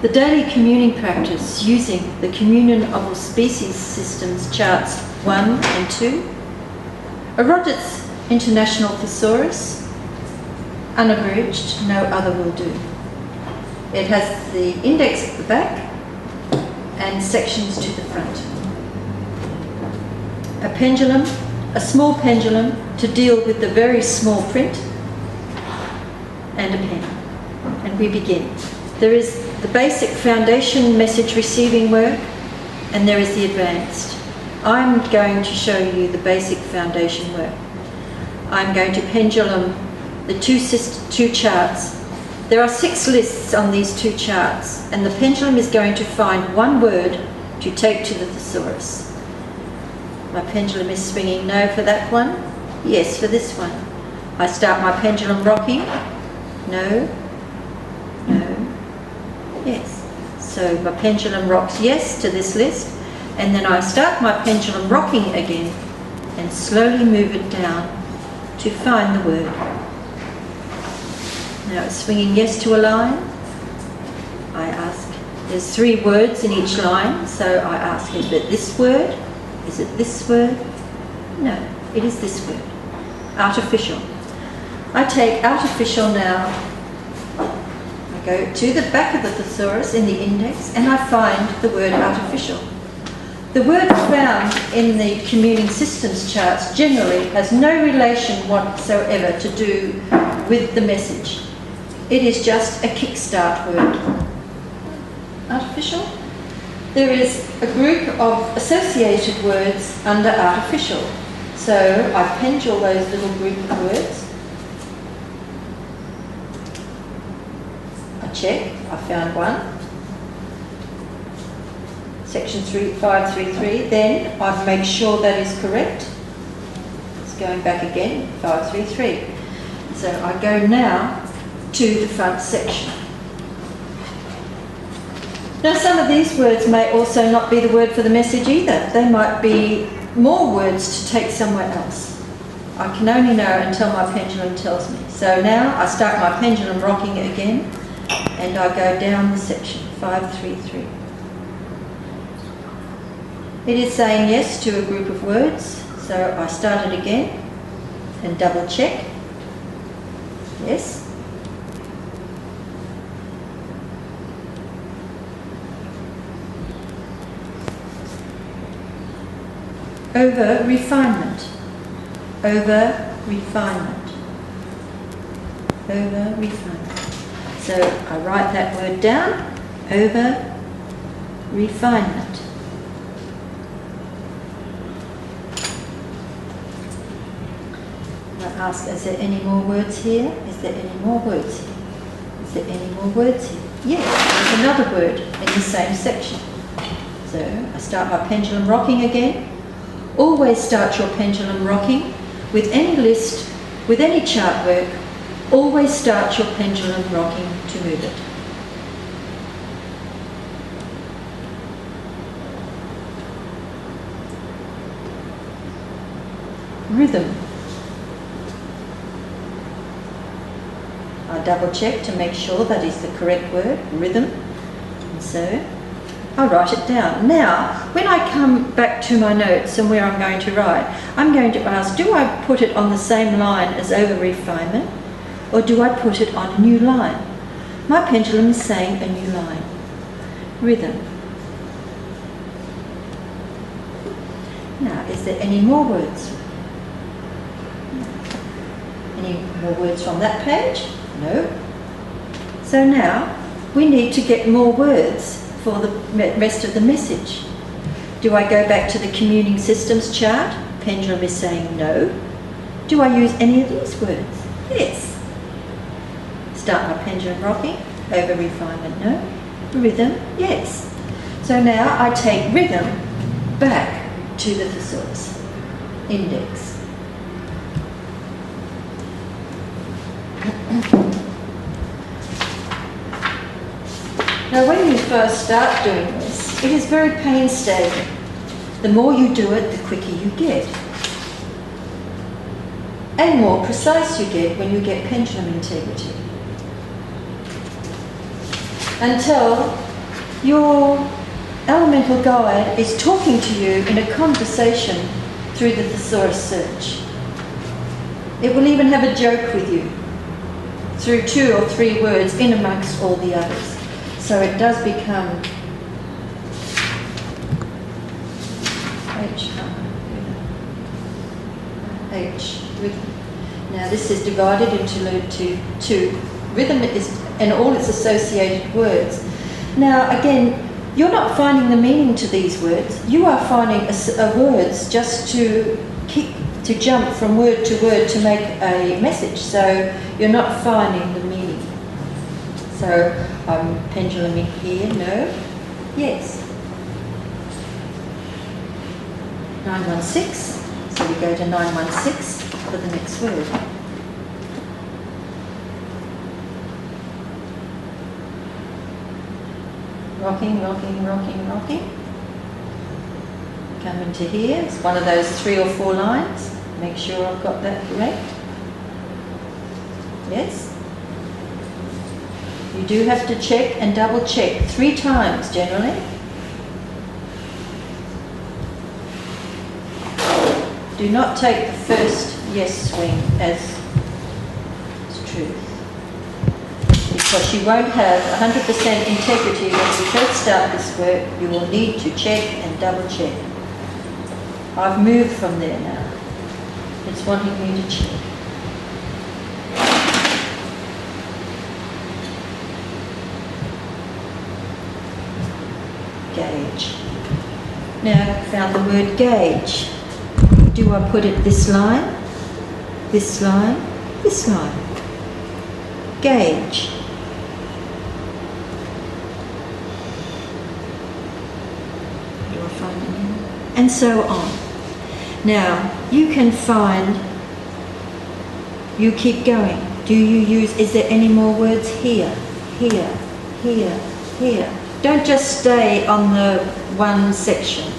The daily communing practice using the communion of all species systems charts 1 and 2. A Rogets International Thesaurus, unabridged, no other will do. It has the index at the back and sections to the front. A pendulum, a small pendulum to deal with the very small print, and a pen. And we begin. There is the basic foundation message receiving work, and there is the advanced. I'm going to show you the basic foundation work. I'm going to pendulum the two charts. There are 6 lists on these 2 charts, and the pendulum is going to find one word to take to the thesaurus. My pendulum is swinging no for that one, yes for this one. I start my pendulum rocking, no, no, yes. So my pendulum rocks yes to this list, and then I start my pendulum rocking again and slowly move it down to find the word. Now it's swinging yes to a line. I ask, there's 3 words in each line, so I ask, is it this word? Is it this word? No, it is this word. Artificial. I take artificial now. I go to the back of the thesaurus in the index and I find the word artificial. The word found in the communing systems charts generally has no relation whatsoever to do with the message. It is just a kickstart word. Artificial? There is a group of associated words under artificial. So I pendule those little group of words. I check, I found one. Section 533, then I make sure that is correct. It's going back again, 533. So I go now to the front section. Now some of these words may also not be the word for the message either. They might be more words to take somewhere else. I can only know until my pendulum tells me. So now I start my pendulum rocking again and I go down the section, 533. It is saying yes to a group of words, so I start it again and double check. Yes. Over refinement, over refinement, over refinement. So I write that word down, over refinement. I ask, is there any more words here? Is there any more words here? Is there any more words here? Yes, there's another word in the same section. So I start my pendulum rocking again. Always start your pendulum rocking with any list, with any chart work. Always start your pendulum rocking to move it. Rhythm. I double check to make sure that is the correct word, rhythm. And so I write it down. Now, when I come back to my notes and where I'm going to write, I'm going to ask, do I put it on the same line as over refinement, or do I put it on a new line? My pendulum is saying a new line. Rhythm. Now, is there any more words? Any more words from that page? No. So now, we need to get more words for the rest of the message. Do I go back to the communing systems chart? Pendulum is saying no. Do I use any of these words? Yes. Start my pendulum rocking. Over refinement, no. Rhythm, yes. So now I take rhythm back to the thesaurus. Index. Now when you first start doing this, it is very painstaking. The more you do it, the quicker you get. And more precise you get when you get pendulum integrity. Until your elemental guide is talking to you in a conversation through the thesaurus search. It will even have a joke with you through 2 or 3 words in amongst all the others. So it does become H, rhythm. Now this is divided into two. Rhythm is, and all its associated words. Now again, you're not finding the meaning to these words. You are finding words just to jump from word to word to make a message. So you're not finding the meaning. So I'm penduluming here, no, yes. 916, so we go to 916 for the next word. Rocking, rocking, rocking, rocking. Come into here, it's one of those 3 or 4 lines. Make sure I've got that correct. Yes. You do have to check and double check 3 times generally. Do not take the first yes swing as truth, because you won't have 100% integrity when you first start this work. You will need to check and double check. I've moved from there now. It's wanting me to check. Gauge. Now I've found the word gauge. Do I put it this line, this line, this line? Gauge. Do I find it here? And so on. Now, you can find, you keep going. Do you use, is there any more words here, here, here, here? Don't just stay on the one section.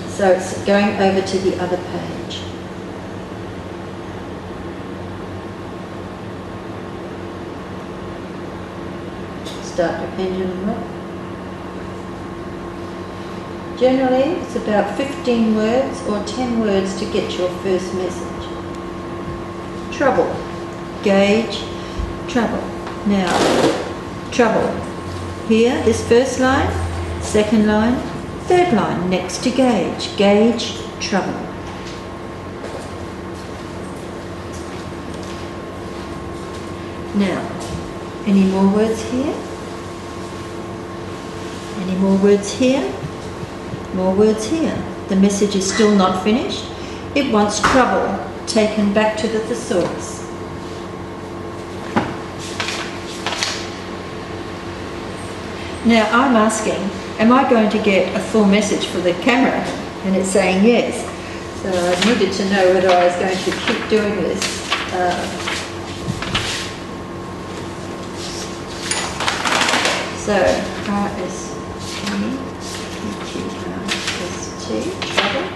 So it's going over to the other page. Start the pendulum up. Generally, it's about 15 words or 10 words to get your first message. Trouble. Gauge, trouble. Now, trouble. Here, this first line, second line, third line, next to gauge. Gauge, trouble. Now, any more words here? Any more words here? More words here. The message is still not finished. It wants trouble taken back to the thesaurus. Now I'm asking, am I going to get a full message for the camera? And it's saying yes. So I needed to know whether I was going to keep doing this. So R-S-T, trouble.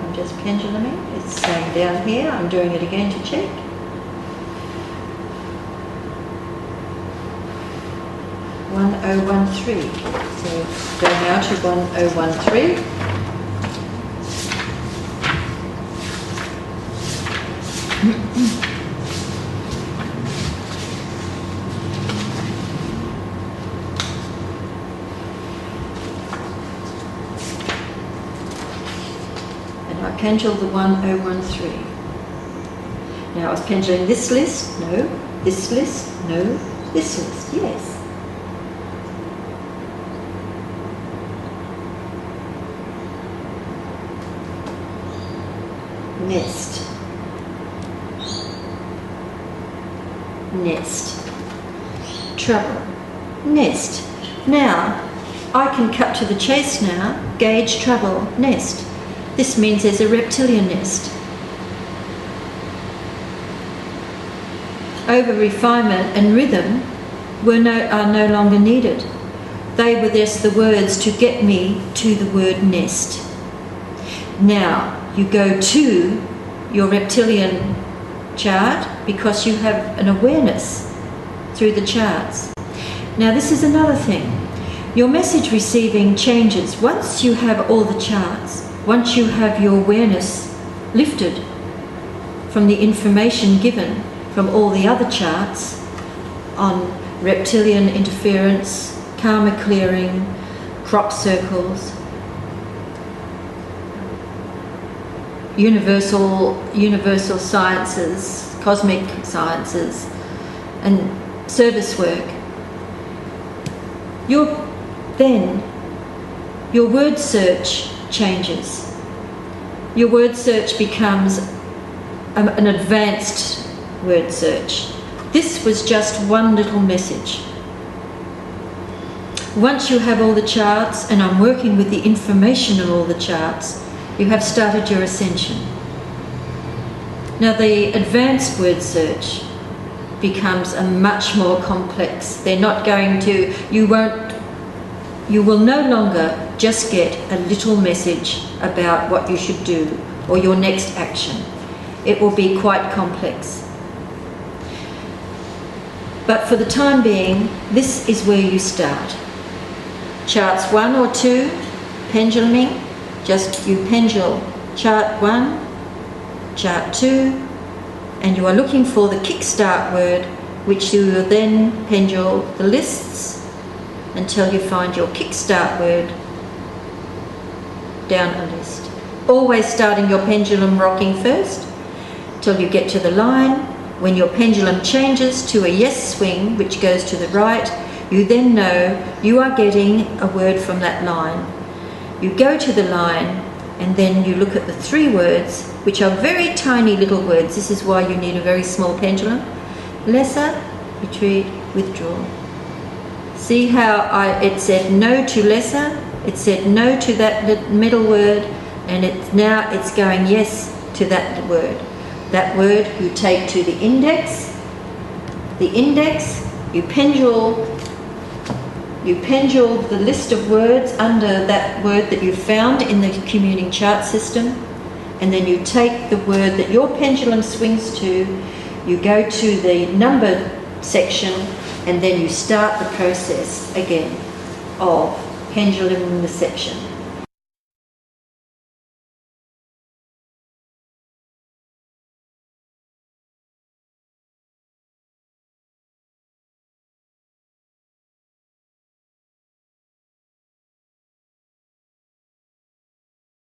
I'm just penduluming. It's saying down here. I'm doing it again to check. (1013). So go now to 1013. And I penduled the 1013. Now I was pendulating this list, no, this list, no, this list, yes. Nest. Nest. Trouble. Nest. Now, I can cut to the chase now. Gauge, trouble, nest. This means there's a reptilian nest. Over refinement and rhythm are no longer needed. they were just the words to get me to the word nest. Now, you go to your reptilian chart because you have an awareness through the charts. Now, this is another thing. Your message receiving changes once you have all the charts, once you have your awareness lifted from the information given from all the other charts on reptilian interference, karma clearing, crop circles, universal sciences, cosmic sciences, and service work. Then your word search changes. Your word search becomes an advanced word search. This was just one little message. Once you have all the charts, and I'm working with the information of all the charts, you have started your ascension. Now, the advanced word search becomes a much more complex. They're not going to, you will no longer just get a little message about what you should do or your next action. It will be quite complex. But for the time being, this is where you start. Charts 1 or 2, penduluming, just you pendule chart 1, chart 2, and you are looking for the kickstart word, which you will then pendule the lists until you find your kickstart word down a list. Always starting your pendulum rocking first till you get to the line. When your pendulum changes to a yes swing, which goes to the right, you then know you are getting a word from that line. You go to the line and then you look at the 3 words, which are very tiny little words. This is why you need a very small pendulum. Lesser, retreat, withdraw. See how it said no to lesser, it said no to that middle word, and now it's going yes to that word. That word you take to the index, you pendule the list of words under that word that you found in the communing chart system, and then you take the word that your pendulum swings to, you go to the number section, and then you start the process again of pendulum the section.